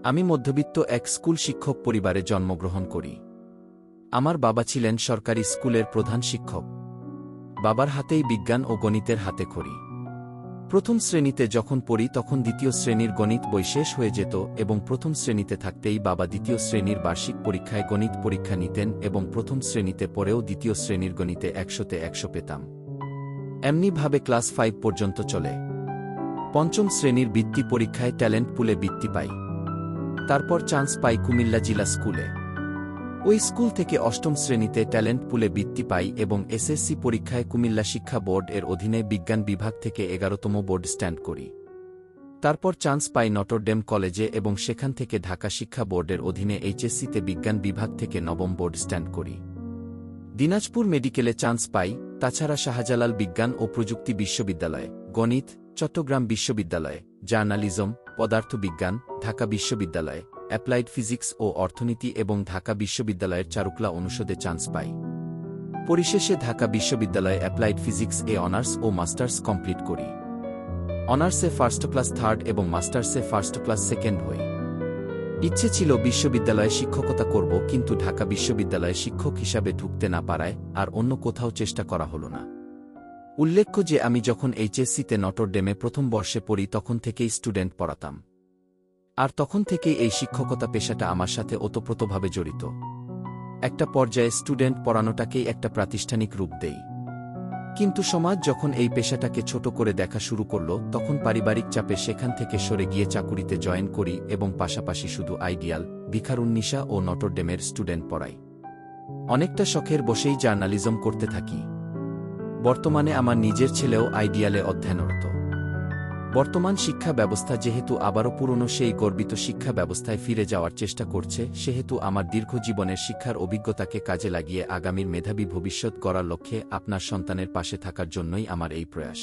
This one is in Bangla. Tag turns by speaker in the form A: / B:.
A: আমি মধ্যবিত্ত এক স্কুল শিক্ষক পরিবারে জন্মগ্রহণ করি। আমার বাবা ছিলেন সরকারি স্কুলের প্রধান শিক্ষক। বাবার হাতেই বিজ্ঞান ও গণিতের হাতেখড়ি। প্রথম শ্রেণীতে যখন পড়ি তখন দ্বিতীয় শ্রেণীর গণিত বই শেষ হয়ে যেত এবং প্রথম শ্রেণীতে থাকতেই বাবা দ্বিতীয় শ্রেণীর বার্ষিক পরীক্ষায় গণিত পরীক্ষা নিতেন এবং প্রথম শ্রেণীতে পড়েও দ্বিতীয় শ্রেণীর গণিতে 100তে 100 পেতাম। এমনিভাবে ক্লাস 5 পর্যন্ত চলে। পঞ্চম শ্রেণীর বৃত্তি পরীক্ষায় ট্যালেন্ট পুলে বৃত্তি পাই। তারপর চান্স পাই কুমিল্লা জিলা স্কুলে। ওই স্কুল থেকে অষ্টম শ্রেণীতে ট্যালেন্ট পুলে বৃত্তি পাই এবং এসএসসি পরীক্ষায় কুমিল্লা শিক্ষা বোর্ড এর অধীনে বিজ্ঞান বিভাগ থেকে 11তম বোর্ড স্ট্যান্ড করি। তারপর চান্স পাই নটরডেম কলেজে এবং সেখান থেকে ঢাকা শিক্ষা বোর্ডের অধীনে এইচএসসিতে বিজ্ঞান বিভাগ থেকে 9ম বোর্ড স্ট্যান্ড করি। দিনাজপুর মেডিকেলে চান্স পাই, তাছাড়া শাহজালাল বিজ্ঞান ও প্রযুক্তি বিশ্ববিদ্যালয়ে গণিত, চট্টগ্রাম বিশ্ববিদ্যালয়ে জার্নালিজম, পদার্থবিজ্ঞান, ঢাকা বিশ্ববিদ্যালয়ে অ্যাপ্লাইড ফিজিক্স ও অর্থনীতি এবং ঢাকা বিশ্ববিদ্যালয়ের চারুকলা অনুষদে চান্স পাই। পরিশেষে ঢাকা বিশ্ববিদ্যালয়ে অ্যাপ্লাইড ফিজিক্স এ অনার্স ও মাস্টার্স কমপ্লিট করি। অনার্সে ফার্স্ট ক্লাস থার্ড এবং মাস্টার্সে ফার্স্ট ক্লাস সেকেন্ড হই। ইচ্ছে ছিল বিশ্ববিদ্যালয়ে শিক্ষকতা করব, কিন্তু ঢাকা বিশ্ববিদ্যালয়ে শিক্ষক হিসাবে ঢুকতে না পারায় আর অন্য কোথাও চেষ্টা করা হল না। উল্লেখ্য যে আমি যখন এইচএসসিতে নটরডেমে প্রথম বর্ষে পড়ি তখন থেকেই স্টুডেন্ট পড়াতাম, আর তখন থেকেই এই শিক্ষকতা পেশাটা আমার সাথে ওতপ্রোতভাবে জড়িত। একটা পর্যায়ে স্টুডেন্ট পড়ানোটাকেই একটা প্রাতিষ্ঠানিক রূপ দেই, কিন্তু সমাজ যখন এই পেশাটাকে ছোট করে দেখা শুরু করল তখন পারিবারিক চাপে সেখান থেকে সরে গিয়ে চাকুরিতে জয়েন করি এবং পাশাপাশি শুধু আইডিয়াল, ভিখারুননিসা ও নটরডেমের স্টুডেন্ট পড়াই। অনেকটা শখের বসেই জার্নালিজম করতে থাকি। বর্তমানে আমার নিজের ছেলেও আইডিয়ালে অধ্যয়নরত। বর্তমান শিক্ষা ব্যবস্থা যেহেতু আবারও পুরনো সেই গর্বিত শিক্ষা ব্যবস্থায় ফিরে যাওয়ার চেষ্টা করছে, সেহেতু আমার দীর্ঘ জীবনের শিক্ষার অভিজ্ঞতাকে কাজে লাগিয়ে আগামীর মেধাবী ভবিষ্যৎ গড়ার লক্ষ্যে আপনার সন্তানের পাশে থাকার জন্যই আমার এই প্রয়াস।